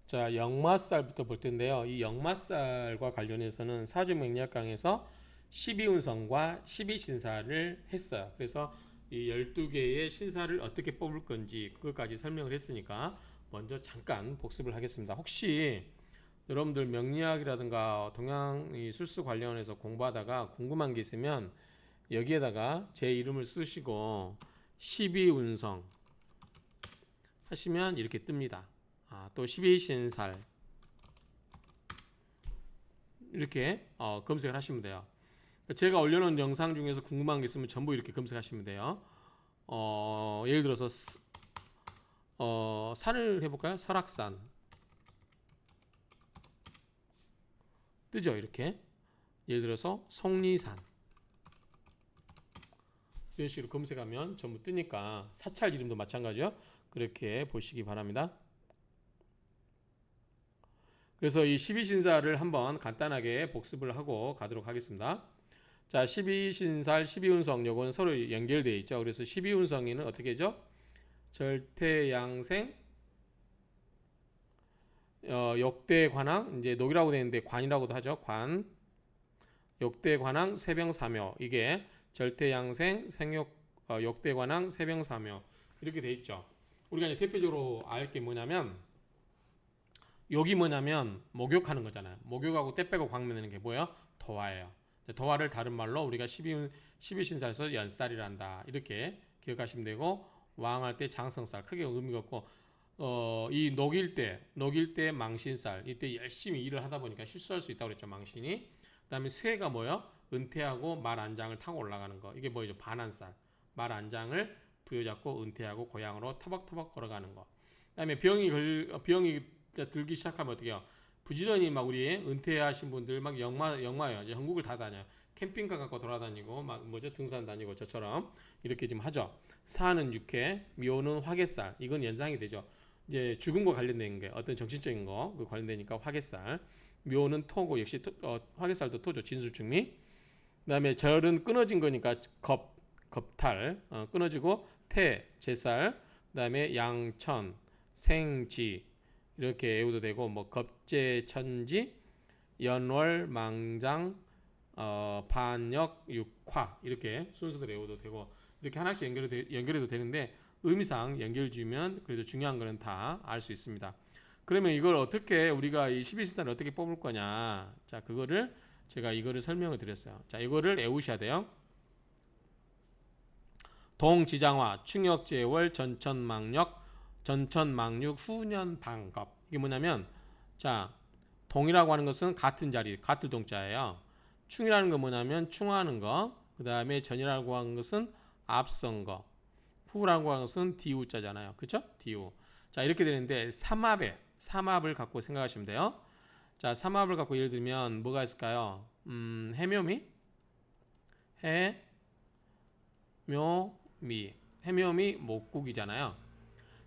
자, 역마살부터 볼 텐데요. 이 역마살과 관련해서는 사주명리학 강에서 12운성과 12신사를 했어요. 그래서 이 12개의 신사를 어떻게 뽑을 건지 그것까지 설명을 했으니까 먼저 잠깐 복습을 하겠습니다. 혹시 여러분들 명리학이라든가 동양 이 술수 관련해서 공부하다가 궁금한 게 있으면 여기에다가 제 이름을 쓰시고 12운성 하시면 이렇게 뜹니다. 또 12신살 이렇게 검색을 하시면 돼요. 제가 올려놓은 영상 중에서 궁금한 게 있으면 전부 이렇게 검색하시면 돼요. 예를 들어서 산을 해볼까요? 설악산 뜨죠 이렇게. 예를 들어서 속리산 이런 식으로 검색하면 전부 뜨니까 사찰 이름도 마찬가지요. 그렇게 보시기 바랍니다. 그래서 이 12신사를 한번 간단하게 복습을 하고 가도록 하겠습니다. 자, 12신살, 12운성 요거는 서로 연결되어 있죠. 그래서 12운성에는 어떻게 하죠? 절태양생, 역대관왕, 이제 녹이라고 되어 있는데 관이라고도 하죠. 관, 역대관왕, 세병사묘 이게 절태양생, 역대관왕, 세병사묘 이렇게 되어 있죠. 우리가 이제 대표적으로 알 게 뭐냐면 욕이 뭐냐면 목욕하는 거잖아요. 목욕하고 때 빼고 광면하는 게 뭐예요? 도화예요. 도화를 다른 말로 우리가 12신살에서 연살이란다. 이렇게 기억하시면 되고 왕할 때 장성살 크게 의미가 없고 이 녹일 때 망신살 이때 열심히 일을 하다 보니까 실수할 수 있다고 그랬죠. 망신이. 그다음에 쇠가 뭐예요? 은퇴하고 말 안장을 타고 올라가는 거. 이게 뭐죠? 반한살. 말 안장을 부여잡고 은퇴하고 고향으로 터벅터벅 걸어가는 거. 그다음에 병이 들기 시작하면 어떻게 해요? 부지런히 막 우리 은퇴하신 분들 막 영마예요. 이제 전국을 다 다녀요. 캠핑카 갖고 돌아다니고 막 뭐죠? 등산 다니고 저처럼 이렇게 지금 하죠. 사는 육회, 묘는 화개살. 이건 연상이 되죠. 이제 죽음과 관련된 게 어떤 정신적인 거 그 관련되니까 화개살. 묘는 토고 역시 화개살도 토죠. 진술충미. 그다음에 절은 끊어진 거니까 겁탈 끊어지고 제살. 그다음에 양천, 생지 이렇게 외워도 되고 뭐 겁재천지, 연월, 망장, 반역, 육화 이렇게 순서대로 외워도 되고 이렇게 하나씩 연결해도 되는데 의미상 연결 지으면 그래도 중요한 거는 다 알 수 있습니다. 그러면 이걸 어떻게 우리가 이 12신사를 어떻게 뽑을 거냐? 자, 그거를 제가 이거를 설명을 드렸어요. 자, 이거를 외우셔야 돼요. 동지장화, 충역제월, 전천망력, 후년방겁. 이게 뭐냐면 자, 동이라고 하는 것은 같은 자리, 같은 동자예요. 충이라는 건 뭐냐면 충하는 거. 그 다음에 전이라고 하는 것은 앞선 거. 후라고 하는 것은 디우자잖아요. 그렇죠? 디우. 자, 이렇게 되는데 삼합을 갖고 생각하시면 돼요. 자, 삼합을 갖고 예를 들면 뭐가 있을까요? 해묘미, 해묘미 목국이잖아요.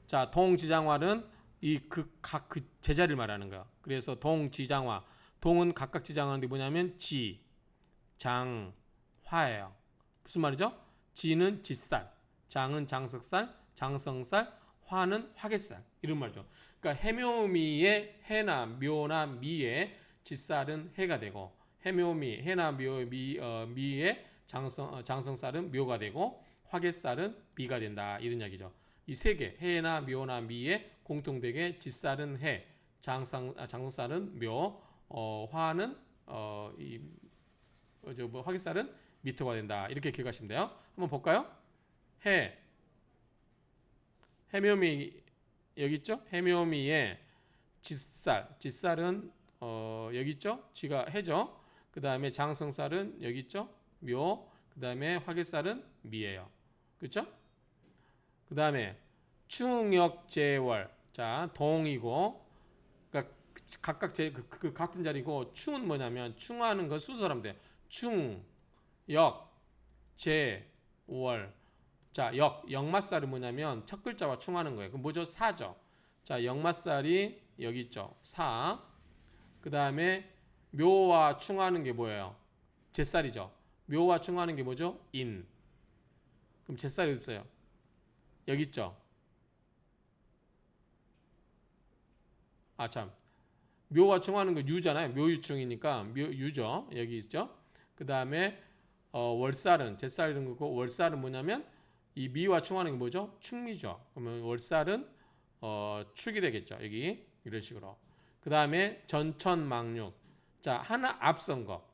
자, 동지장화는 이 각 그 제자리를 말하는 거야. 그래서 동지장화, 동은 각각 지장하는데 뭐냐면 장, 화예요. 무슨 말이죠? 지는 지살, 장은 장석살, 장성살, 화는 화개살 이런 말이죠. 그러니까 해묘미의 해나 묘나 미의 지살은 해가 되고 해나 미의 장성살은 묘가 되고 화개살은 미가 된다 이런 이야기죠. 이 세 개 해나 묘나 미의 공통되게 지살은 해, 장성살은 묘, 화는 화개살은 미토가 된다 이렇게 기억하시면 돼요. 한번 볼까요? 해묘미 여기 있죠? 해묘미의 지살은 여기 있죠? 지가 해죠. 그 다음에 장성살은 여기 있죠? 묘. 그 다음에 화개살은 미예요. 그렇죠? 그 다음에 충역제월. 자, 동이고 그러니까 각각 그 같은 자리고 충은 뭐냐면 충하는 거 수소하면 돼. 충, 역, 제, 월. 자, 역마살이 뭐냐면 첫 글자와 충하는 거예요. 그럼 뭐죠? 사죠. 자, 역마살이 여기 있죠. 사. 그 다음에 묘와 충하는 게 뭐예요? 제살이죠. 묘와 충하는 게 뭐죠? 인. 그럼 제살이 어디 있어요? 여기 있죠. 참. 묘와 충하는 거 유잖아요. 묘유충이니까 유죠. 여기 있죠. 그 다음에 월살은 잿살 이런 거고 월살은 뭐냐면 이 미와 충하는 게 뭐죠? 충미죠. 그러면 월살은 축이 되겠죠. 여기 이런 식으로. 그 다음에 전천망육. 자 하나 앞선 거.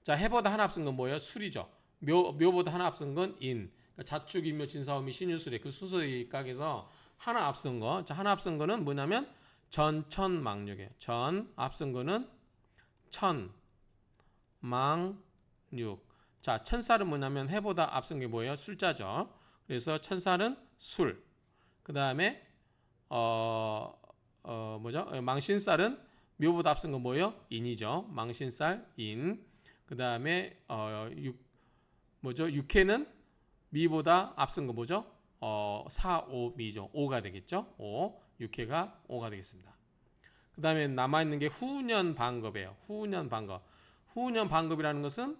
자 해보다 하나 앞선 건 뭐예요? 술이죠. 묘보다 하나 앞선 건 인. 그러니까 자축, 인묘, 진사오미, 신유술의 그 수소의 각에서 하나 앞선 거. 자 하나 앞선 거는 뭐냐면 전천망육이에요. 전 앞선 거는 천, 망, 육. 자, 천살은 뭐냐면 해보다 앞선 게 뭐예요? 술자죠. 그래서 천살은 술. 그 다음에 뭐죠? 망신살은 묘보다 앞선 건 뭐예요? 인이죠. 망신살, 인. 그 다음에 뭐죠? 육해는 미보다 앞선 거 뭐죠? 사오미죠. 오가 되겠죠. 오. 육해가 오가 되겠습니다. 그 다음에 남아있는 게 후년 반겁이에요. 후년 반겁. 후년 반겁이라는 것은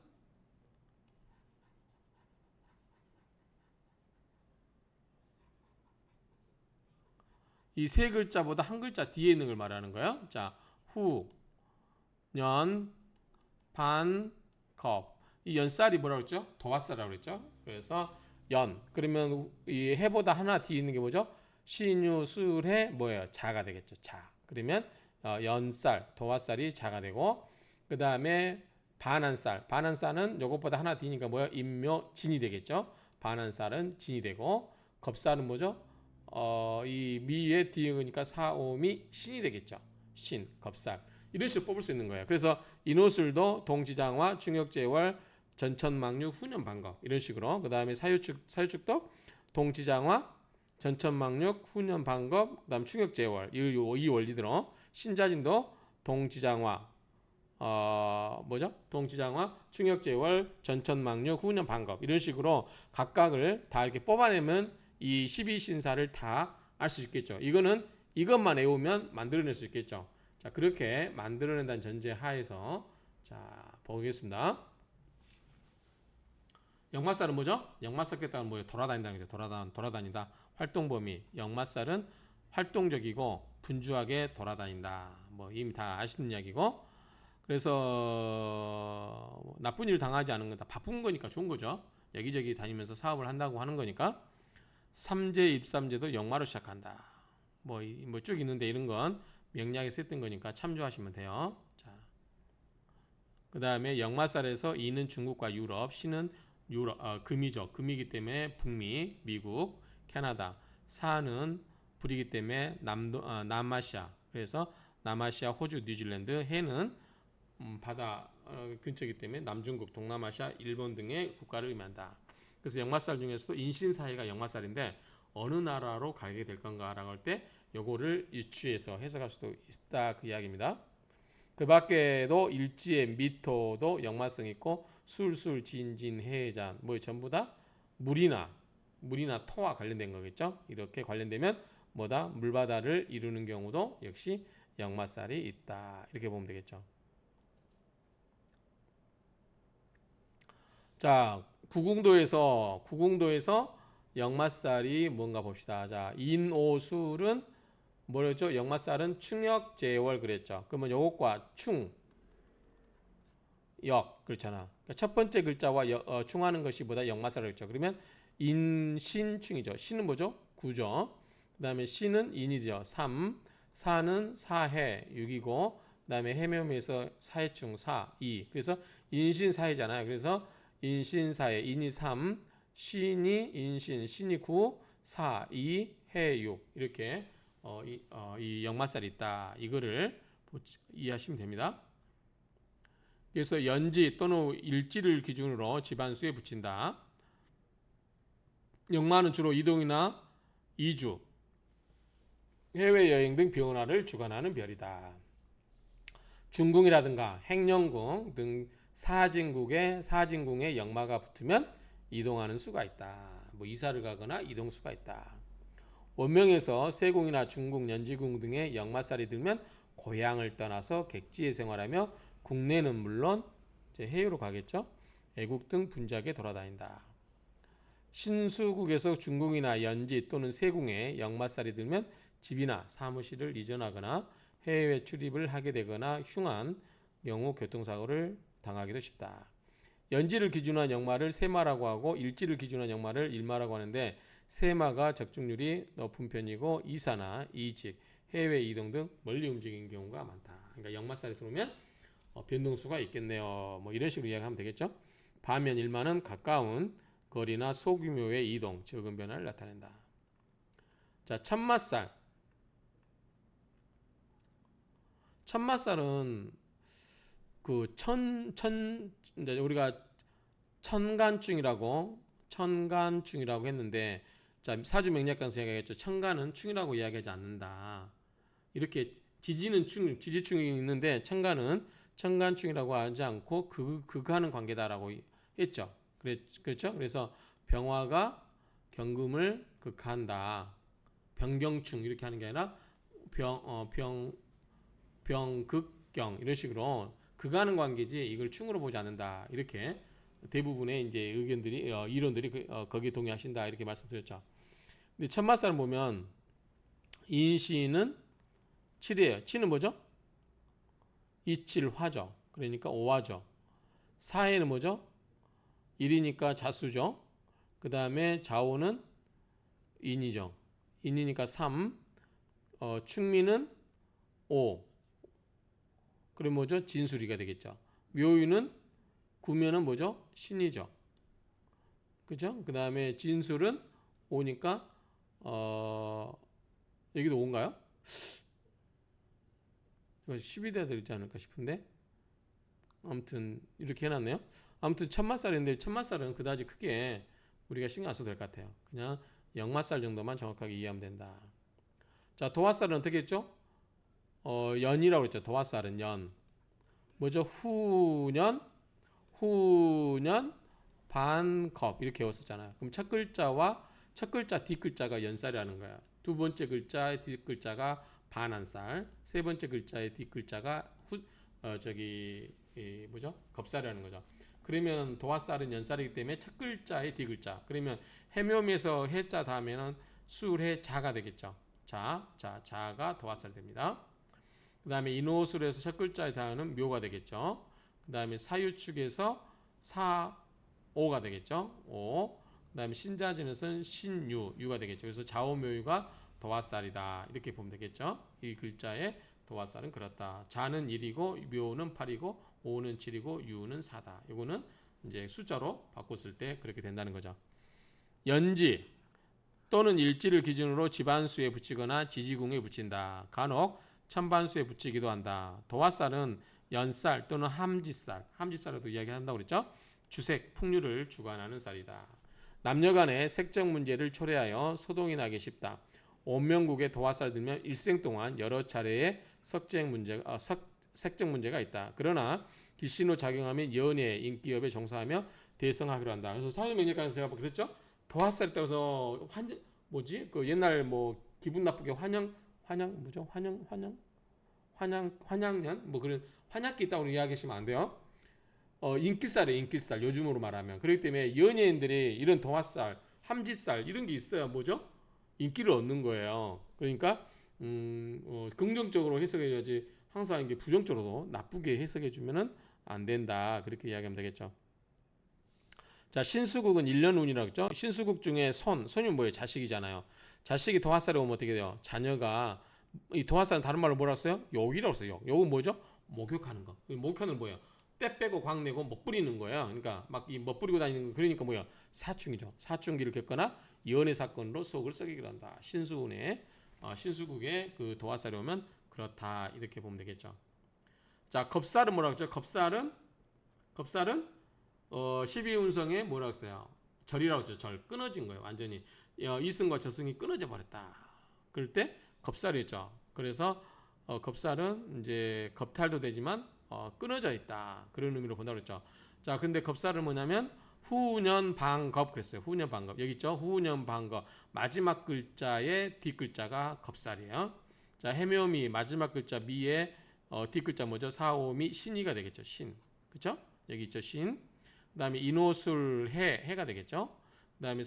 이 세 글자보다 한 글자 뒤에 있는 걸 말하는 거예요. 자, 후, 년, 반, 겁. 이 연살이 뭐라고 그랬죠? 도화살이라고 그랬죠. 그래서 연. 그러면 이 해보다 하나 뒤에 있는 게 뭐죠? 신유술해 뭐예요? 자가 되겠죠. 자. 그러면 연살, 도화살이 자가 되고 그 다음에 반한살. 반한살은 요것보다 하나 뒤니까 뭐예요? 임묘, 진이 되겠죠. 반한살은 진이 되고 겁살은 뭐죠? 이 미의 뒤에 그러니까 사오미 신이 되겠죠. 신, 겁살. 이런 식으로 뽑을 수 있는 거예요. 그래서 인호술도 동지장화, 충역제월, 전천망육, 후년반겁 이런 식으로. 그 다음에 사유축도 동지장화, 전천망육, 후년반겁, 그다음 충역제월 이 원리대로. 신자진도 동지장화, 뭐죠? 동지장화, 충역제월, 전천망육, 후년반겁 이런 식으로 각각을 다 이렇게 뽑아내면 이 12신사를 다 알 수 있겠죠. 이것만 외우면 만들어낼 수 있겠죠. 자, 그렇게 만들어낸다는 전제 하에서 자, 보겠습니다. 역마살은 뭐죠? 역마살 깼다는 뭐예요? 돌아다닌다는 거죠. 돌아다니다. 활동 범위. 역마살은 활동적이고 분주하게 돌아다닌다. 뭐 이미 다 아시는 이야기고. 그래서 나쁜 일 당하지 않은 건 다 바쁜 거니까 좋은 거죠. 여기저기 다니면서 사업을 한다고 하는 거니까. 삼재 입삼재도 역마로 시작한다. 뭐 쭉 있는데 이런 건 명리학에서 했던 거니까 참조하시면 돼요. 자, 그 다음에 역마살에서 이는 중국과 유럽, 신은 금이죠. 금이기 때문에 북미, 미국, 캐나다. 사는 불이기 때문에 남아시아. 그래서 남아시아, 호주, 뉴질랜드. 해는 바다 근처이기 때문에 남중국, 동남아시아, 일본 등의 국가를 의미한다. 그래서 역마살 중에서도 인신사회가 역마살인데 어느 나라로 가게 될 건가라고 할 때 요거를 유추해서 해석할 수도 있다 그 이야기입니다. 그 밖에도 일지의 미토도 역마성이 있고 술술 진진 해잔 뭐 전부 다 물이나 토와 관련된 거겠죠. 이렇게 관련되면 뭐다 물바다를 이루는 경우도 역시 역마살이 있다 이렇게 보면 되겠죠. 자, 구궁도에서 역마살이 뭔가 봅시다. 자, 인오술은 뭐였죠? 역마살은 충역제월 그랬죠. 그러면 요것과 역 그렇잖아. 그러니까 첫 번째 글자와 충하는 것이 보다 역마살을 했죠. 그러면 인신충이죠. 신은 뭐죠? 구죠. 그다음에 신은 인이죠. 3. 사는 사해 6이고 그다음에 해묘에서 사해충 4, 2. 그래서 인신사해잖아요. 그래서 인신사해 인이 3, 신이 인신, 신이 9, 4, 2, 해 6. 이렇게 이 역마살이 있다. 이거를 이해하시면 됩니다. 그래서 연지 또는 일지를 기준으로 집안수에 붙인다. 역마는 주로 이동이나 이주, 해외여행 등 변화를 주관하는 별이다. 중궁이라든가 행령궁 등 사진궁에 역마가 붙으면 이동하는 수가 있다. 뭐 이사를 가거나 이동수가 있다. 원명에서 세궁이나 중궁, 연지궁 등의 역마살이 들면 고향을 떠나서 객지에 생활하며 국내는 물론 이제 해외로 가겠죠. 애국 등 분주하게 돌아다닌다. 신수국에서 중궁이나 연지 또는 세궁에 역마살이 들면 집이나 사무실을 이전하거나 해외 출입을 하게 되거나 흉한 경우 교통사고를 당하기도 쉽다. 연지를 기준으로 한 역마를 세마라고 하고 일지를 기준으로 한 역마를 일마라고 하는데 세마가 적중률이 높은 편이고 이사나 이직, 해외 이동 등 멀리 움직이는 경우가 많다. 그러니까 역마살이 들어오면 변동수가 있겠네요. 뭐 이런 식으로 이야기하면 되겠죠. 반면 일마는 가까운 거리나 소규모의 이동, 적은 변화를 나타낸다. 자, 천마살. 천마살은 그 이제 우리가 천간충이라고 했는데, 자, 사주명리학관에서 이야기했죠. 천간은 충이라고 이야기하지 않는다. 이렇게 지지충이 있는데 천간은 천간충이라고 하지 않고 극하는 관계다라고 했죠. 그렇죠? 그래서 병화가 경금을 극한다. 병경충 이렇게 하는 게 아니라 병극경 이런 식으로 극하는 관계지 이걸 충으로 보지 않는다. 이렇게 대부분의 이제 의견들이 이론들이 거기에 동의하신다 이렇게 말씀드렸죠. 근데 천마살을 보면 인시는 7이에요. 7은 뭐죠? 이칠화죠. 그러니까 오화죠. 사해는 뭐죠? 1이니까 자수죠. 그 다음에 자오는 인이죠. 인이니까 3. 충미는 5. 그럼 뭐죠? 진수리가 되겠죠. 묘유는 9면은 뭐죠? 신이죠. 그죠? 그 다음에 진술은 5니까 여기도 5인가요? 이거 10이 돼야 되지 않을까 싶은데 아무튼 이렇게 해놨네요. 아무튼 천마살인데 천마살은 그다지 크게 우리가 신경 안 써도 될 것 같아요. 그냥 역마살 정도만 정확하게 이해하면 된다. 자, 도화살은 어떻게 했죠? 연이라고 그랬죠. 도화살은 연. 뭐죠? 후년, 반겁 이렇게 외웠었잖아요. 그럼 첫 글자 뒷글자가 연살이라는 거야. 두 번째 글자의 뒷글자가 반한살, 세 번째 글자의 뒷글자가 겁살이라는 거죠. 그러면 도화살은 연살이기 때문에 첫 글자의 뒷글자. 그러면 해묘미에서 해자 다음에는 술해자가 되겠죠. 자가 도화살 됩니다. 그 다음에 인호술에서 첫 글자의 다음은 묘가 되겠죠. 그 다음에 사유축에서 사오가 되겠죠. 오. 그 다음에 신자진에서는 유가 되겠죠. 그래서 자오묘유가 도화살이다. 이렇게 보면 되겠죠. 이 글자의 도화살은 그렇다. 자는 1이고 묘는 8이고 오는 7이고 유는 4다. 이거는 이제 숫자로 바꿨을 때 그렇게 된다는 거죠. 연지 또는 일지를 기준으로 지반수에 붙이거나 지지궁에 붙인다. 간혹 천반수에 붙이기도 한다. 도화살은 연살 또는 함지살로도 이야기한다고 그랬죠. 주색, 풍류를 주관하는 살이다. 남녀간의 색적 문제를 초래하여 소동이 나기 쉽다. 온명국에 도화살 들면 일생 동안 여러 차례의 색적 문제가 있다. 그러나 기신으로 작용하면 연예, 인기업에 종사하며 대성하기로 한다. 그래서 사회명예관에서 제가 그랬죠. 도화살에 따라서 그 옛날 뭐 기분 나쁘게 환양년 뭐 그런 환약기 있다고 이야기하시면 안 돼요. 인기살이에요. 인기살 요즘으로 말하면. 그렇기 때문에 연예인들이 이런 도화살, 함지살 이런 게 있어야 뭐죠? 인기를 얻는 거예요. 그러니까 긍정적으로 해석해야지 항상 이게 부정적으로 나쁘게 해석해주면은 안 된다. 그렇게 이야기하면 되겠죠. 자, 신수국은 1년 운이라고 했죠. 신수국 중에 손이 뭐예요? 자식이잖아요. 자식이 도화살에 오면 어떻게 돼요? 자녀가 이 도화살은 다른 말로 뭐라고 써요? 욕이라고 써요. 욕은 뭐죠? 목욕하는 거. 목욕하는 뭐예요? 때 빼고 광 내고 못 부리는 거예요. 그러니까 막 이 못 부리고 다니는 거. 그러니까 뭐예요? 사충이죠. 사충기를 겪거나 연애 사건으로 속을 썩이기도 한다. 신수국에 그 도화살이 오면 그렇다. 이렇게 보면 되겠죠. 자, 겁살은 뭐라고 했죠? 겁살은 12운성에 뭐라고 했어요? 절이라고 했죠. 절. 끊어진 거예요. 완전히. 이승과 저승이 끊어져 버렸다. 그럴 때 겁살이었죠. 그래서 겁살은 이제 겁탈도 되지만 끊어져 있다. 그런 의미로 본다고 그랬죠. 자, 근데 겁살은 뭐냐면 후년 방겁 그랬어요. 후년 방겁. 여기 있죠. 후년 방겁. 마지막 글자의 뒷글자가 겁살이에요. 자, 해묘미 마지막 글자 미의 뒷글자 뭐죠? 사오미 신이가 되겠죠. 신. 그렇죠? 여기 있죠. 신. 그다음에 인호술 해가 되겠죠. 그다음에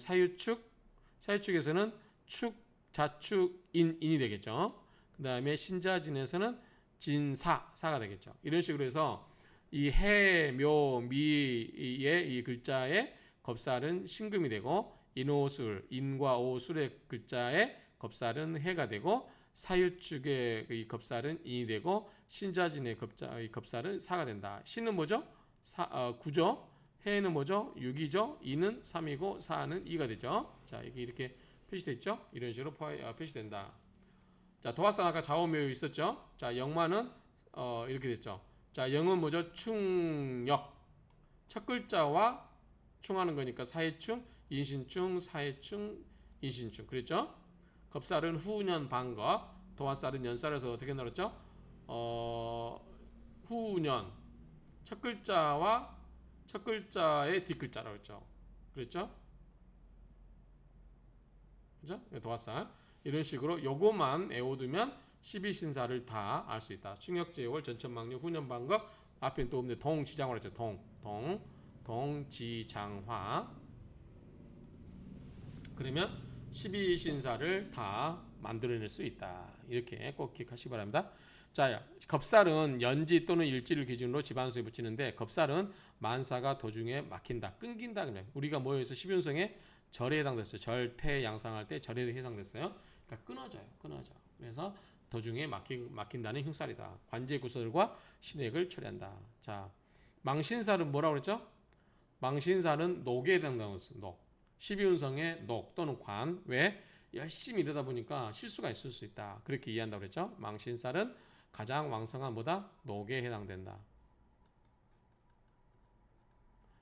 사유축에서는 축 자축인이 되겠죠. 그 다음에 신자진에서는 진사가 되겠죠. 이런 식으로 해서 이 해, 묘, 미의 이 글자의 겁살은 신금이 되고 인오술, 인과 오술의 글자의 겁살은 해가 되고 사유축의 이 겁살은 인이 되고 신자진의 겁살은 사가 된다. 신은 뭐죠? 9죠. 해는 뭐죠? 6이죠. 인은 3이고 사는 2가 되죠. 자, 이게 이렇게 표시됐죠? 이런 식으로 표시된다. 자, 도화산 아까 좌우묘 있었죠? 자, 영마는 이렇게 됐죠. 자, 영은 뭐죠? 충역. 첫 글자와 충하는 거니까 사해충, 인신충, 사해충, 인신충. 그랬죠? 겁살은 후년 반겁, 도화살은 연살에서 어떻게 나눴죠? 후년. 첫 글자와 첫 글자의 뒷글자라고 했죠. 그랬죠? 그죠? 도화살. 이런 식으로 요거만 외워두면 12신사를 다 알 수 있다. 충역제월, 전천망류, 후년반겁, 앞에는 또 없는데 동지장화로 했죠. 동지장화. 그러면 12신사를 다 만들어낼 수 있다. 이렇게 꼭 기억하시기 바랍니다. 자, 겁살은 연지 또는 일지를 기준으로 집안수에 붙이는데 겁살은 만사가 도중에 막힌다, 끊긴다. 우리가 뭐에서 12운성에 절에 해당됐어요. 절, 태, 양상할 때 절에 해당됐어요. 그러니까 끊어져. 그래서 도중에 막힌다는 흉살이다. 관제구설과 신액을 처리한다. 자, 망신살은 뭐라고 그랬죠? 망신살은 녹에 해당되는 것은 녹. 12운성의 녹 또는 관. 왜? 열심히 일하다 보니까 실수가 있을 수 있다. 그렇게 이해한다고 그랬죠? 망신살은 가장 왕성한 뭐다? 녹에 해당된다.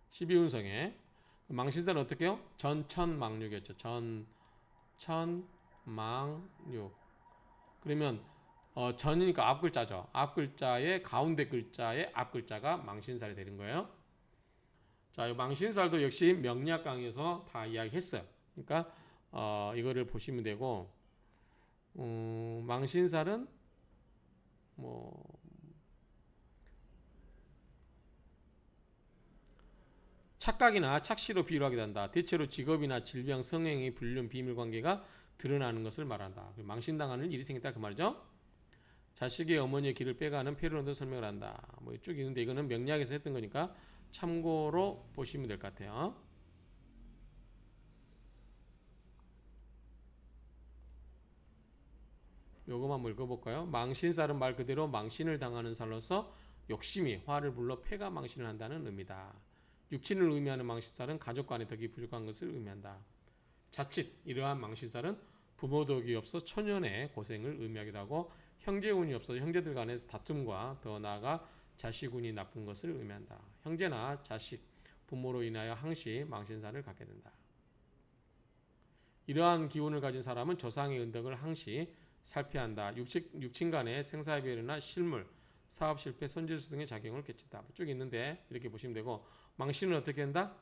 12운성에 망신살은 어떻게 해요? 전천망육이었죠. 전천망육. 그러면 전이니까 앞글자죠. 앞글자의 가운데 글자의 앞글자가 망신살이 되는 거예요. 자, 이 망신살도 역시 명리학 강의에서 다 이야기했어요. 그러니까 이거를 보시면 되고, 망신살은 뭐 착각이나 착시로 비유하게 된다. 대체로 직업이나 질병, 성행위, 불륜, 비밀 관계가 드러나는 것을 말한다. 망신당하는 일이 생겼다 그 말이죠. 자식의 어머니의 길을 빼가는 폐륜도 설명을 한다. 뭐 쭉 있는데 이거는 명리학에서 했던 거니까 참고로 보시면 될 것 같아요. 요거만 한번 읽어볼까요? 망신살은 말 그대로 망신을 당하는 살로서 욕심이 화를 불러 폐가 망신을 한다는 의미다. 육친을 의미하는 망신살은 가족 간의 덕이 부족한 것을 의미한다. 자칫 이러한 망신살은 부모 덕이 없어 초년의 고생을 의미하기도 하고 형제운이 없어 형제들 간의 다툼과 더 나아가 자식운이 나쁜 것을 의미한다. 형제나 자식, 부모로 인하여 항시 망신살을 갖게 된다. 이러한 기운을 가진 사람은 조상의 은덕을 항시 살펴야 한다. 육친 간의 생사배려나 실물, 사업 실패, 선지수 등의 작용을 끼친다. 쭉 있는데 이렇게 보시면 되고 망신은 어떻게 한다?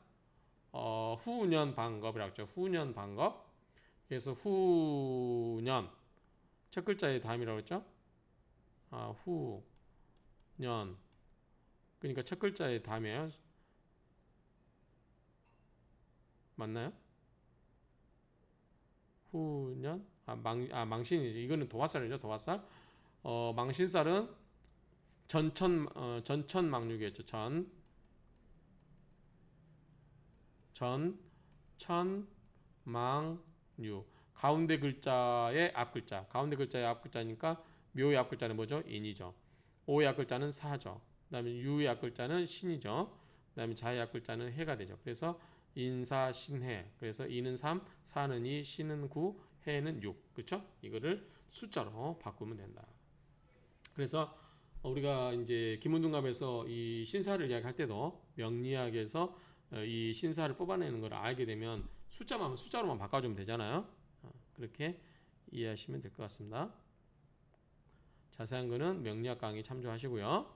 후년 반겁이라고 했죠. 후년 반겁. 그래서 후년 첫 글자의 다음이라고 했죠. 후년 그러니까 첫 글자의 다음이에요. 맞나요? 후년 망신이죠. 이거는 도화살이죠. 도화살. 망신살은 전천망육이었죠. 전천망육. 가운데 글자의 앞글자. 가운데 글자의 앞글자니까 묘의 앞글자는 뭐죠? 인이죠. 오의 앞글자는 사죠. 그다음에 유의 앞글자는 신이죠. 그다음에 자의 앞글자는 해가 되죠. 그래서 인사신해. 그래서 인은 3, 사는 2, 신은 9, 해는 6. 그렇죠? 이거를 숫자로 바꾸면 된다. 그래서 우리가 이제 기문등갑에서 이 신사를 이야기할 때도 명리학에서 이 신사를 뽑아내는 걸 알게 되면 숫자로만 바꿔주면 되잖아요. 그렇게 이해하시면 될 것 같습니다. 자세한 거는 명리학 강의 참조하시고요.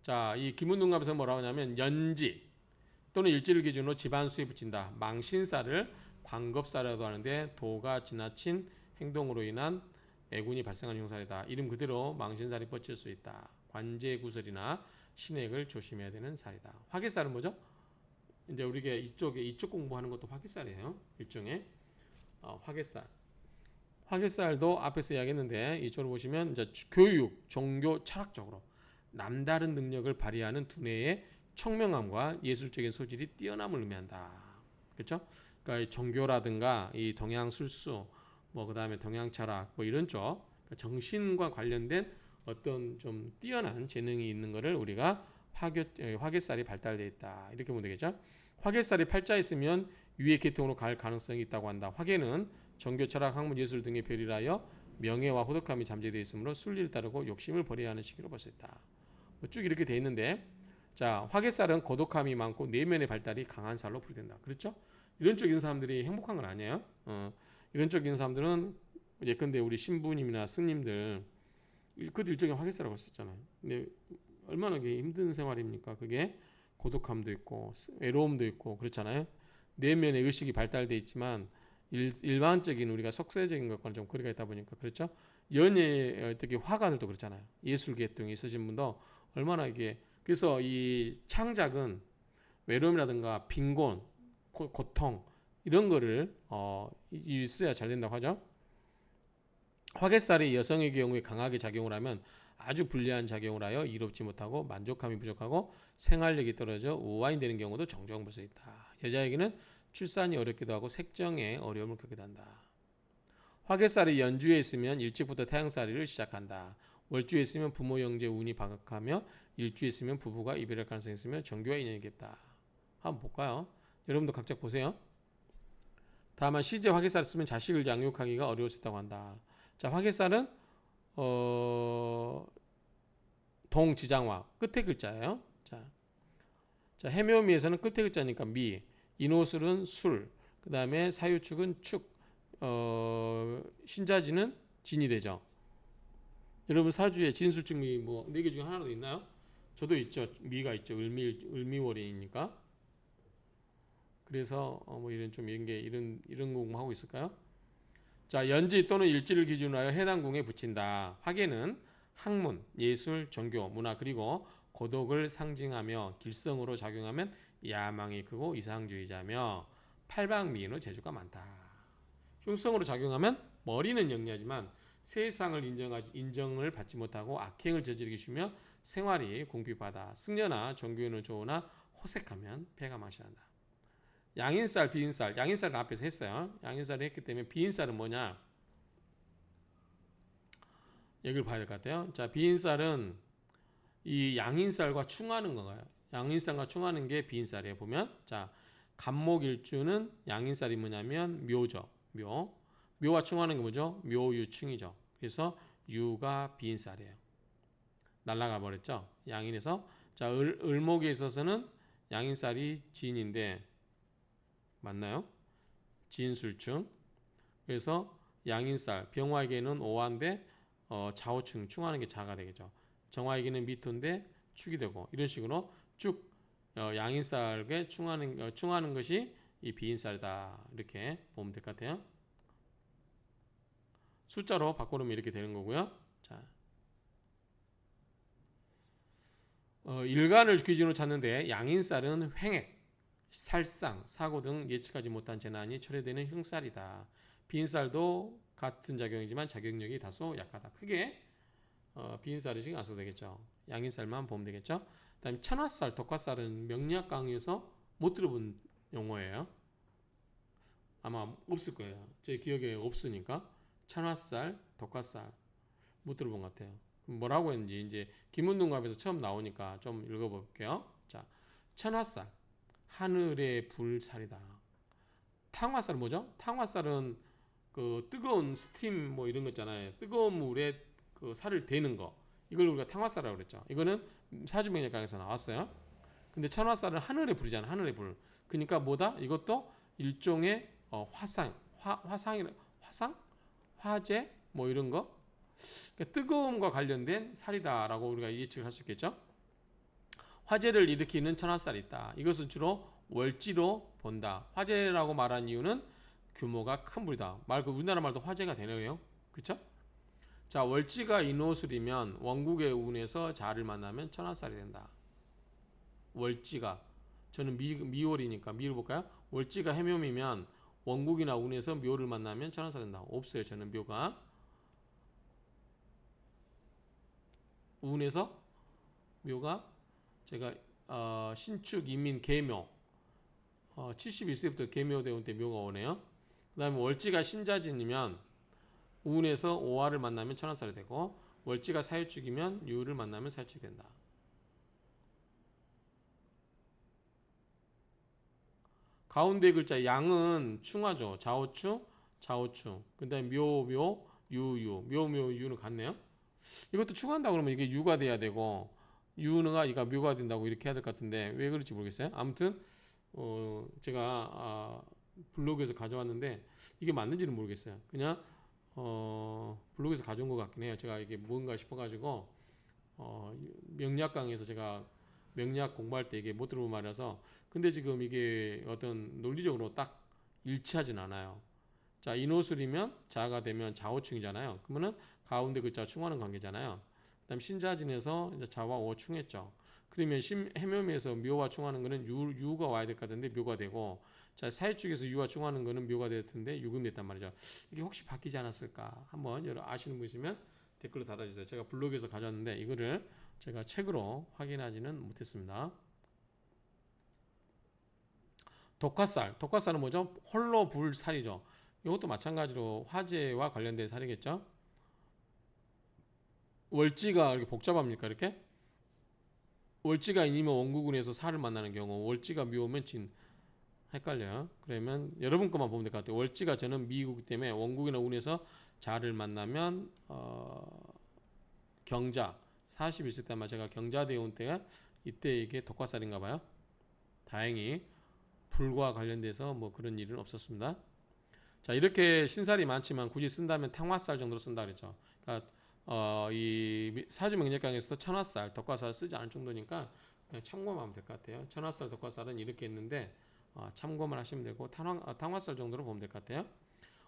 자, 이 기문등갑에서 뭐라고 하냐면 연지 또는 일지를 기준으로 집안수에 붙인다. 망신사를 광겁사라도 하는데 도가 지나친 행동으로 인한 애군이 발생하는 형살이다. 이름 그대로 망신살이 뻗칠 수 있다. 관제구설이나 신액을 조심해야 되는 살이다. 화개살은 뭐죠? 이제 우리가 이쪽 공부하는 것도 화개살이에요. 일종의 화개살. 화개살도 앞에서 이야기했는데 이쪽으로 보시면 이제 교육, 종교, 철학적으로 남다른 능력을 발휘하는 두뇌의 청명함과 예술적인 소질이 뛰어남을 의미한다. 그렇죠? 그러니까 이 종교라든가 이 동양 술수, 뭐 그다음에 동양 철학, 뭐 이런 쪽 그러니까 정신과 관련된 어떤 좀 뛰어난 재능이 있는 것을 우리가 화개살이 발달되어 있다. 이렇게 보면 되겠죠? 화개살이 팔자 있으면 위의 계통으로 갈 가능성이 있다고 한다. 화개는 종교, 철학, 학문, 예술 등의 별이라여 명예와 호덕함이 잠재되어 있으므로 순리를 따르고 욕심을 버려야 하는 시기로 볼 수 있다. 쭉 이렇게 되어 있는데, 자, 화개살은 고독함이 많고 내면의 발달이 강한 살로 분류된다. 그렇죠? 이런 쪽 있는 사람들이 행복한 건 아니에요. 이런 쪽 있는 사람들은 예컨대 우리 신부님이나 스님들 그들 일종의 화개살이라고 할 수 있잖아요. 근데 얼마나 힘든 생활입니까? 그게 고독함도 있고 외로움도 있고 그렇잖아요. 내면의 의식이 발달돼 있지만 일반적인 우리가 속세적인 것과는 좀 거리가 있다 보니까 그렇죠. 연예 특히 화가들도 그렇잖아요. 예술 계통이 있으신 분도 얼마나 이게 그래서 이 창작은 외로움이라든가 빈곤, 고통 이런 거를 있어야 잘 된다고 하죠. 화개살이 여성의 경우에 강하게 작용을 하면 아주 불리한 작용을 하여 이롭지 못하고 만족감이 부족하고 생활력이 떨어져 우아인되는 경우도 종종 볼 수 있다. 여자에게는 출산이 어렵기도 하고 색정에 어려움을 겪기도 한다. 화개살이 연주에 있으면 일찍부터 태양살이를 시작한다. 월주에 있으면 부모 형제 운이 바악하며 일주에 있으면 부부가 이별할 가능성이 있으며 정교와 인연이 깊다. 한번 볼까요? 여러분도 각자 보세요. 다만 시제 화개살을 쓰면 자식을 양육하기가 어려울 수 있다고 한다. 자, 화개살은 동지장화 끝에 글자예요. 자, 해묘미에서는 끝에 글자니까 미, 인호술은 술, 그 다음에 사유축은 축, 신자지는 진이 되죠. 여러분 사주에 진술축미 뭐 4개 중에 하나라도 있나요? 저도 있죠. 미가 있죠. 을미월이니까. 그래서 뭐 이런 좀 이런 공부하고 있을까요? 자, 연지 또는 일지를 기준으로 하여 해당 궁에 붙인다. 화개는 학문, 예술, 종교, 문화 그리고 고독을 상징하며 길성으로 작용하면 야망이 크고 이상주의자며 팔방미인으로 재주가 많다. 흉성으로 작용하면 머리는 영리하지만 세상을 인정을 받지 못하고 악행을 저지르기 쉬며 생활이 궁핍하다. 승려나 종교인을 좋으나 호색하면 패가 망신한다. 양인살, 비인살. 양인살은 앞에서 했어요. 양인살을 했기 때문에 비인살은 뭐냐? 얘기를 봐야 될 것 같아요. 자, 비인살은 이 양인살과 충하는 건가요? 양인살과 충하는 게 비인살이에요. 보면 자, 간목일주는 양인살이 뭐냐면 묘죠. 묘와 충하는 게 뭐죠? 묘유충이죠. 그래서 유가 비인살이에요. 날라가 버렸죠. 양인에서 자, 을목에 있어서는 양인살이 진인데 맞나요? 진술충. 그래서 양인살, 병화에게는 오화인데 좌우충, 충하는 게 자가 되겠죠. 정화에게는 미토인데 축이 되고 이런 식으로 쭉 양인살에 충하는 것이 이 비인살이다. 이렇게 보면 될 것 같아요. 숫자로 바꿔놓으면 이렇게 되는 거고요. 자, 일간을 기준으로 찾는데 양인살은 횡액, 살상, 사고 등 예측하지 못한 재난이 초래되는 흉살이다. 비인살도 같은 작용이지만 작용력이 다소 약하다. 크게 비인살이 신경 안 써도 되겠죠. 양인살만 보면 되겠죠. 그다음에 천화살, 덕화살은 명리학 강의에서 못 들어본 용어예요. 아마 없을 거예요. 제 기억에 없으니까 천화살, 덕화살 못 들어본 것 같아요. 뭐라고 했는지 이제 김은동갑에서 처음 나오니까 좀 읽어볼게요. 자, 천화살 하늘의 불살이다. 탕화살은 뭐죠? 탕화살은 그 뜨거운 스팀 뭐 이런 거 있잖아요. 뜨거운 물에 그 살을 데는 거. 이걸 우리가 탕화살이라고 그랬죠. 이거는 사주명리학강에서 나왔어요. 근데 천화살은 하늘의 불이잖아. 하늘의 불. 그러니까 뭐다? 이것도 일종의 화상, 화재 뭐 이런 거. 그러니까 뜨거움과 관련된 살이다라고 우리가 예측할 수 있겠죠. 화재를 일으키는 천화살이 있다. 이것은 주로 월지로 본다. 화재라고 말한 이유는 규모가 큰 불이다. 우리나라 말도 화재가 되네요. 그렇죠? 자, 월지가 인호술이면 원국의 운에서 자를 만나면 천화살이 된다. 월지가 저는 미월이니까 미를 볼까요? 월지가 해묘이면 원국이나 운에서 묘를 만나면 천하사 된다. 없어요. 저는 묘가. 운에서 묘가 제가 신축, 인민, 계묘 71세부터 계묘 대운 때 묘가 오네요. 그 다음에 월지가 신자진이면 운에서 오화를 만나면 천하살이 되고 월지가 사유축이면 유를 만나면 사유축이 된다. 가운데 글자 양은 충하죠. 좌우충, 좌우충. 그 다음에 묘, 유유. 묘, 유는 같네요. 이것도 충한다 그러면 이게 유가 돼야 되고 유가 이가 묘가 된다고 이렇게 해야 될 것 같은데 왜 그럴지 모르겠어요. 아무튼 제가 블로그에서 가져왔는데 이게 맞는지는 모르겠어요. 그냥 블로그에서 가져온 것 같긴 해요. 제가 이게 뭔가 싶어가지고 명리학 강의에서 제가 명리학 공부할 때 이게 못 들어본 말이라서 근데 지금 이게 어떤 논리적으로 딱 일치하진 않아요. 자, 인호술이면 자가 되면 좌우충이잖아요. 그러면은 가운데 글자 충하는 관계잖아요. 그다음 신자진에서 이제 자와 오 충했죠. 그러면 해묘미에서 묘와 충하는 거는 유가 와야 될 것 같은데 묘가 되고 자 사회축에서 유와 충하는 거는 묘가 될 텐데 유금이 됐단 말이죠. 이게 혹시 바뀌지 않았을까? 한번 여러 아시는 분 있으면 댓글로 달아주세요. 제가 블로그에서 가져왔는데 이거를 제가 책으로 확인하지는 못했습니다. 독화살은 뭐죠? 홀로 불살이죠. 이것도 마찬가지로 화재와 관련된 살이겠죠. 월지가 이렇게 복잡합니까? 이렇게 월지가 인이면 원구군에서 살을 만나는 경우 월지가 묘면 진 헷갈려요. 그러면 여러분 것만 보면 될 것 같아요. 월지가 저는 미국이기 때문에 원국이나 운에서 자를 만나면 경자 41세 때만 제가 경자대에 온 때가 이때 이게 독화살인가 봐요. 다행히 불과 관련돼서 뭐 그런 일은 없었습니다. 자 이렇게 신살이 많지만 굳이 쓴다면 탕화살 정도로 쓴다 그랬죠. 그러니까 이 사주명리학강에서도 천화살, 덕화살 쓰지 않을 정도니까 그냥 참고만 하면 될 것 같아요. 천화살, 덕화살은 이렇게 있는데 참고만 하시면 되고 탕화살 정도로 보면 될 것 같아요.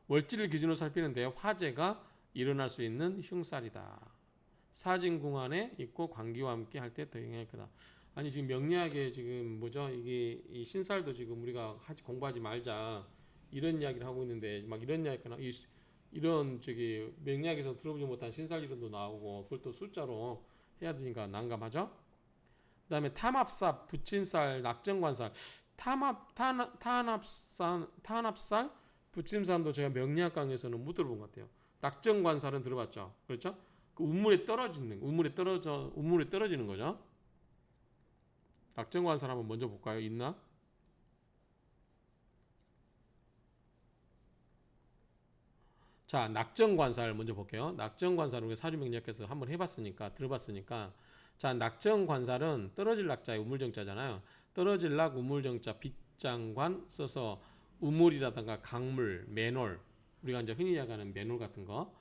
월지를 기준으로 살피는데 화재가 일어날 수 있는 흉살이다. 사진궁 안에 있고 관기와 함께 할 때 더 영향이 크다. 아니 지금 명리학에 지금 뭐죠? 이게 이 신살도 지금 우리가 공부하지 말자 이런 이야기를 하고 있는데 막 이런 이야기가 이런 저기 명리학에서 들어보지 못한 신살 이론도 나오고 그걸 또 숫자로 해야 되니까 난감하죠. 그다음에 탐합사, 부친살, 낙정관살, 탄압살, 부침살도 제가 명리학 강에서는 못 들어본 것 같아요. 낙정관살은 들어봤죠. 그렇죠? 그 우물에 떨어지는 거죠. 낙정관살 한번 먼저 볼까요? 있나? 자, 낙정관살 먼저 볼게요. 낙정관살을 우리가 사주명리학에서 한번 해봤으니까 들어봤으니까 자, 낙정관살은 떨어질 낙자의 우물정자잖아요. 떨어질 낙 우물정자 빗장관 써서 우물이라든가 강물, 맨홀 우리가 이제 흔히 이야기하는 맨홀 같은 거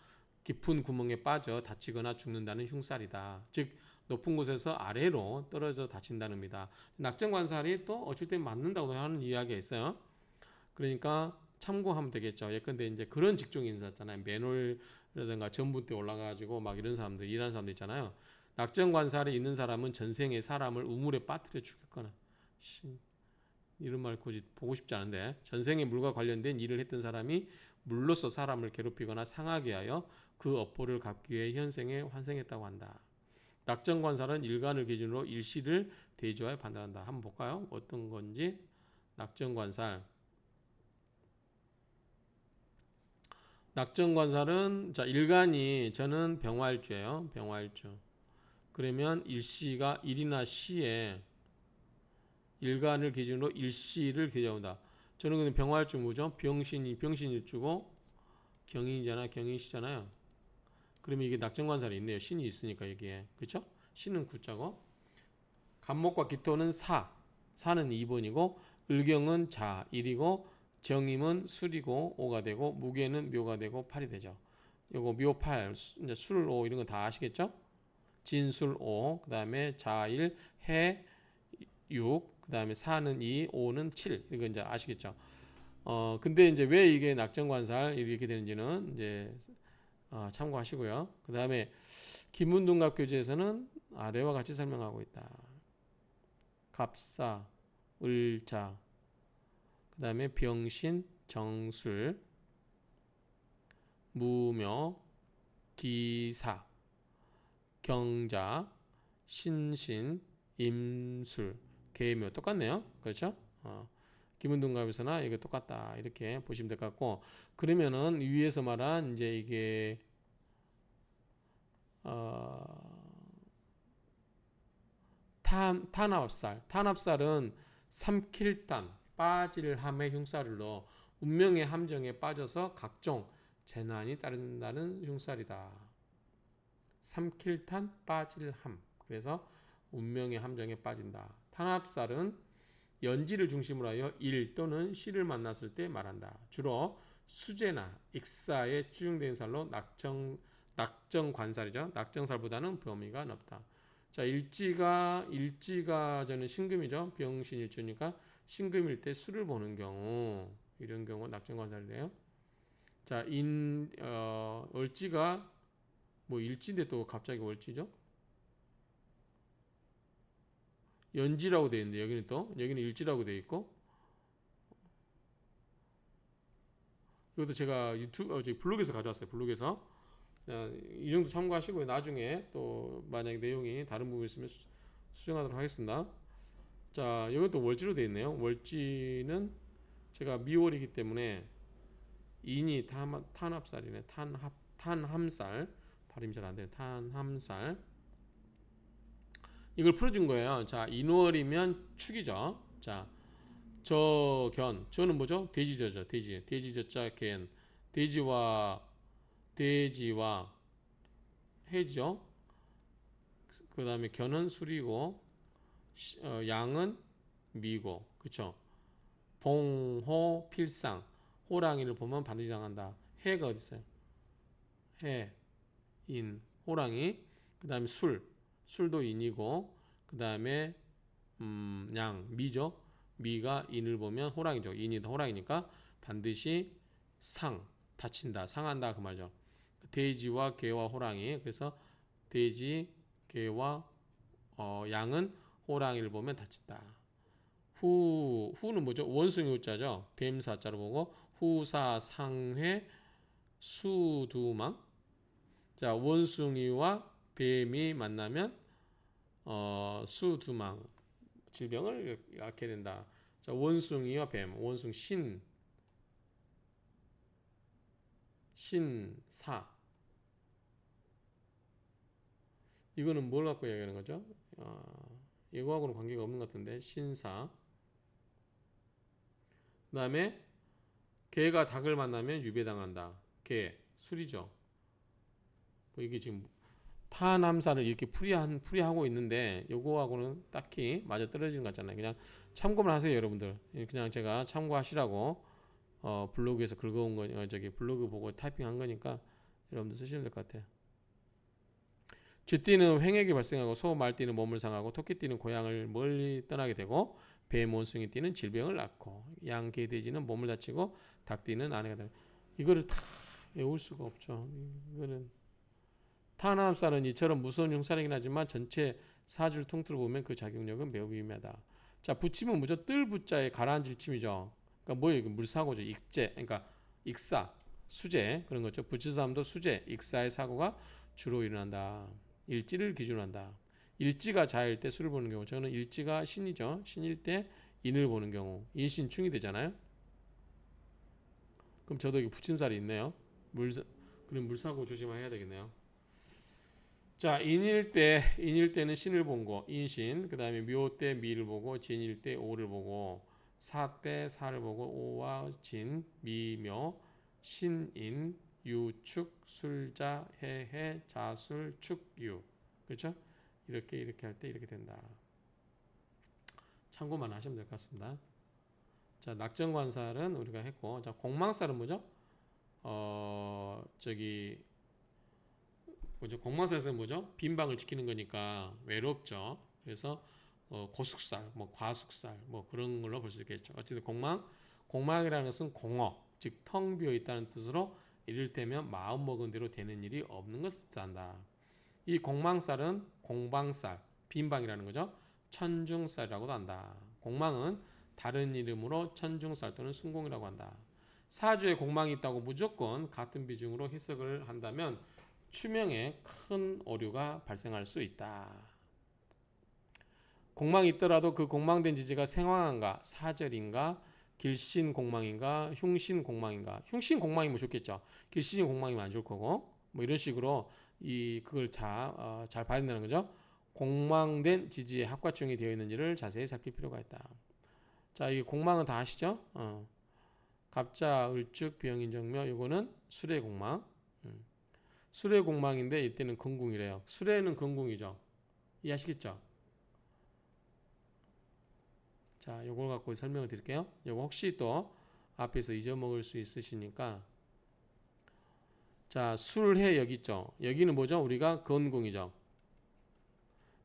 깊은 구멍에 빠져 다치거나 죽는다는 흉살이다. 즉 높은 곳에서 아래로 떨어져 다친다는 의미다. 낙정관살이 또 어쩔 때 맞는다고 하는 이야기가 있어요. 그러니까 참고하면 되겠죠. 예컨대 이제 그런 직종이 있잖아요. 맨홀이라든가 전봇대 올라가가지고 막 이런 사람들, 일하는 사람들 있잖아요. 낙정관살이 있는 사람은 전생에 사람을 우물에 빠뜨려 죽였거나 이런 말 굳이 보고 싶지 않은데 전생에 물과 관련된 일을 했던 사람이 물로서 사람을 괴롭히거나 상하게 하여 그 업보를 갚기 위해 현생에 환생했다고 한다. 낙정관살은 일간을 기준으로 일시를 대조하여 판단한다. 한번 볼까요? 어떤 건지 낙정관살 낙정관살은 자 일간이 저는 병활주예요. 병활주. 그러면 일시가 일이나 시에 일간을 기준으로 일시를 대조한다. 저는 근데 병활주 뭐죠? 병신일주고 경인이잖아, 경인시잖아요. 그러면 이게 낙정관살이 있네요. 신이 있으니까 여기에 그렇죠? 신은 구자고 간목과 기토는 사는 2번이고 을경은 자 1이고 정임은 술이고 5가 되고 무게는 묘가 되고 8이 되죠. 요거 묘 8, 이제 술 5 이런 거 다 아시겠죠? 진술 5, 그 다음에 자1, 해 6, 그 다음에 사는 2, 5는 7 이거 이제 아시겠죠? 근데 이제 왜 이게 낙정관살 이렇게 되는지는 이제 참고하시고요. 그 다음에 김문동갑교재에서는 아래와 같이 설명하고 있다. 갑사, 을자, 그 다음에 병신, 정술, 무묘, 기사, 경자, 신신, 임술, 계묘 똑같네요. 그렇죠? 기문동갑에서나 이거 똑같다 이렇게 보시면 될 것 같고 그러면은 위에서 말한 이제 이게 탄압살은 삼킬단 빠질 함의 흉살을 넣어 운명의 함정에 빠져서 각종 재난이 따른다는 흉살이다. 삼킬탄 빠질 함. 그래서 운명의 함정에 빠진다. 탄압살은 연지를 중심으로 하여 일 또는 시를 만났을 때 말한다. 주로 수제나 익사에 추중된 살로 낙정관살이죠. 낙정살보다는 범위가 넓다. 자, 일지가 저는 신금이죠. 병신일주니까 신금일 때 수를 보는 경우 이런 경우 낙정관살이래요. 자, 월지가 뭐 일지인데 또 갑자기 월지죠? 연지라고 되어 있는데 여기는 일지라고 되어 있고 이것도 제가 블로그에서 가져왔어요. 블로그에서 이 정도 참고하시고 나중에 또 만약에 내용이 다른 부분이 있으면 수정하도록 하겠습니다. 자, 이것도 월지로 되어 있네요. 월지는 제가 미월이기 때문에 인이 탄합살이네. 탄함살 발음이 잘 안 돼요. 탄함살 이걸 풀어준 거예요. 자, 인월이면 축이죠. 자, 저는 뭐죠? 돼지저죠. 돼지저자 겐. 돼지와 해죠. 그 다음에 견은 술이고 양은 미고, 그쵸? 봉호 필상. 호랑이를 보면 반드시 당한다. 해가 어디 있어요? 해, 인, 호랑이. 그 다음에 술도 인이고, 그 다음에 양, 미죠. 미가 인을 보면 호랑이죠. 인이 호랑이니까 반드시 다친다, 상한다 그 말이죠. 돼지와 개와 호랑이. 그래서 돼지, 개와 양은 호랑이를 보면 다친다. 후는 뭐죠? 원숭이 후자죠. 뱀사자로 보고 후사 상회 수두망. 자, 원숭이와 뱀이 만나면 수두망 질병을 앓게 된다. 자, 원숭이와 뱀, 원숭 신사. 이거는 뭘 갖고 얘기하는 거죠? 이거하고는 관계가 없는 것 같은데 신사. 그 다음에 개가 닭을 만나면 유배당한다. 개, 술이죠. 뭐 이게 지금 타남사를 이렇게 풀이하고 있는데 요거하고는 딱히 맞아 떨어지는 것 같잖아요. 그냥 참고만 하세요, 여러분들. 그냥 제가 참고하시라고 블로그에서 긁어온 거, 블로그 보고 타이핑한 거니까 여러분들 쓰시면 될 것 같아요. 쥐띠는 횡액이 발생하고 소, 말띠는 몸을 상하고 토끼띠는 고향을 멀리 떠나게 되고 뱀, 원숭이띠는 질병을 낳고 양, 개, 돼지는 몸을 다치고 닭띠는 아내가 되는. 이거를 다 외울 수가 없죠. 이거는 탄암살은 이처럼 무서운 흉살이긴 하지만 전체 사주를 통틀어 보면 그 작용력은 매우 미미하다. 자, 부침은 무조 뜰 부자에 가라앉을 침이죠. 그러니까 뭐예요? 이거 물사고죠. 익제, 그러니까 익사, 수제 그런 거죠. 부치사함도 수제, 익사의 사고가 주로 일어난다. 일지를 기준으로 한다. 일지가 자일 때 수를 보는 경우, 저는 일지가 신이죠. 신일 때 인을 보는 경우, 인신충이 되잖아요. 그럼 저도 여기 부침살이 있네요. 그럼 물사고 조심해야 되겠네요. 자, 인일 때는 신을 본 거, 인신. 그 다음에 묘 때 미를 보고, 진일 때 오를 보고, 사 때 사를 보고, 오와 진, 미묘, 신인, 유축, 술자, 해해, 자술, 축유. 그렇죠? 이렇게 할 때 이렇게 된다. 참고만 하시면 될 것 같습니다. 자, 낙정관살은 우리가 했고, 자, 공망살은 뭐죠? 공망살에서는 뭐죠? 빈방을 지키는 거니까 외롭죠. 그래서 고숙살, 뭐 과숙살, 뭐 그런 걸로 볼 수 있겠죠. 어쨌든 공망이라는 것은 공허, 즉 텅 비어 있다는 뜻으로 이를테면 마음 먹은 대로 되는 일이 없는 것을 뜻한다. 이 공망살은 공방살, 빈방이라는 거죠. 천중살이라고도 한다. 공망은 다른 이름으로 천중살 또는 순공이라고 한다. 사주에 공망이 있다고 무조건 같은 비중으로 해석을 한다면 추명에 큰 오류가 발생할 수 있다. 공망이 있더라도 그 공망된 지지가 생황인가, 사절인가, 길신 공망인가, 흉신 공망인가. 흉신 공망이면 좋겠죠. 길신이 공망이면 안 좋을 거고. 뭐 이런 식으로 그걸 잘 봐야 된다는 거죠. 공망된 지지에 합과충이 되어 있는지를 자세히 살필 필요가 있다. 자, 이 공망은 다 아시죠? 갑자, 을축, 비형인정묘. 이거는 수레 공망. 수레 공망인데 이때는 건궁이래요. 수레는 건궁이죠. 이해하시겠죠? 자, 요걸 갖고 설명을 드릴게요. 요거 혹시 또 앞에서 잊어먹을 수 있으시니까. 자, 술해 여기 있죠. 여기는 뭐죠? 우리가 건궁이죠.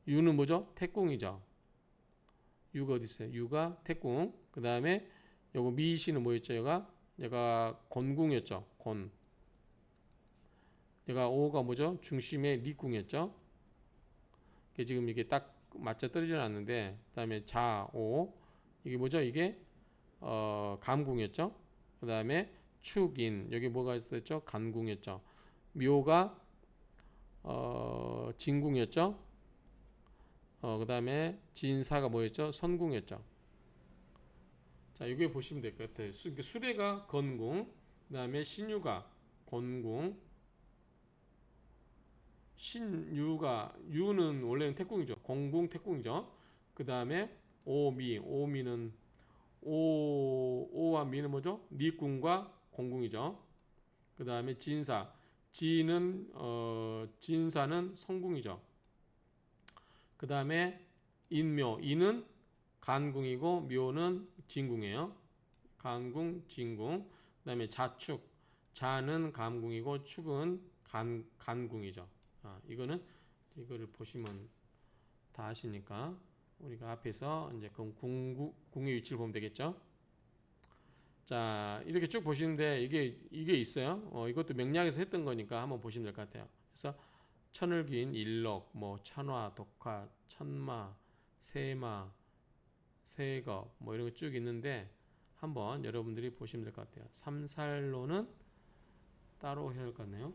유는 뭐죠? 태궁이죠. 유가 어디 있어요? 유가 태궁. 그 다음에 요거 미시는 뭐였죠? 얘가 건궁이었죠. 건. 얘가 오가 뭐죠? 중심의 리궁이었죠. 지금 이게 딱 맞춰 떨어지는 않는데, 그 다음에 자, 오. 이게 뭐죠? 이게 감궁이었죠. 그 다음에 축인. 여기 뭐가 있었죠? 간궁이었죠. 묘가 진궁이었죠. 그 다음에 진사가 뭐였죠? 선궁이었죠. 자, 이게 보시면 될 것 같아요. 수레가 건궁, 그 다음에 신유가 건궁, 유는 원래는 태궁이죠. 공궁 태궁이죠. 그 다음에 오미는 오와 미는 뭐죠? 리궁과 공궁이죠. 그 다음에 진사는 성궁이죠. 그 다음에 인은 간궁이고 묘는 진궁이에요. 간궁, 진궁. 그 다음에 자는 감궁이고 축은 간궁이죠. 이거를 보시면 다 아시니까 우리가 앞에서 이제 궁의 위치를 보면 되겠죠. 자, 이렇게 쭉 보시는데 이게 있어요. 이것도 명리학에서 했던 거니까 한번 보시면 될 것 같아요. 그래서 천을긴, 일록, 뭐 천화, 독화, 천마, 세마, 세겁 뭐 이런 거 쭉 있는데 한번 여러분들이 보시면 될 것 같아요. 삼살로는 따로 해야 할 것 같네요.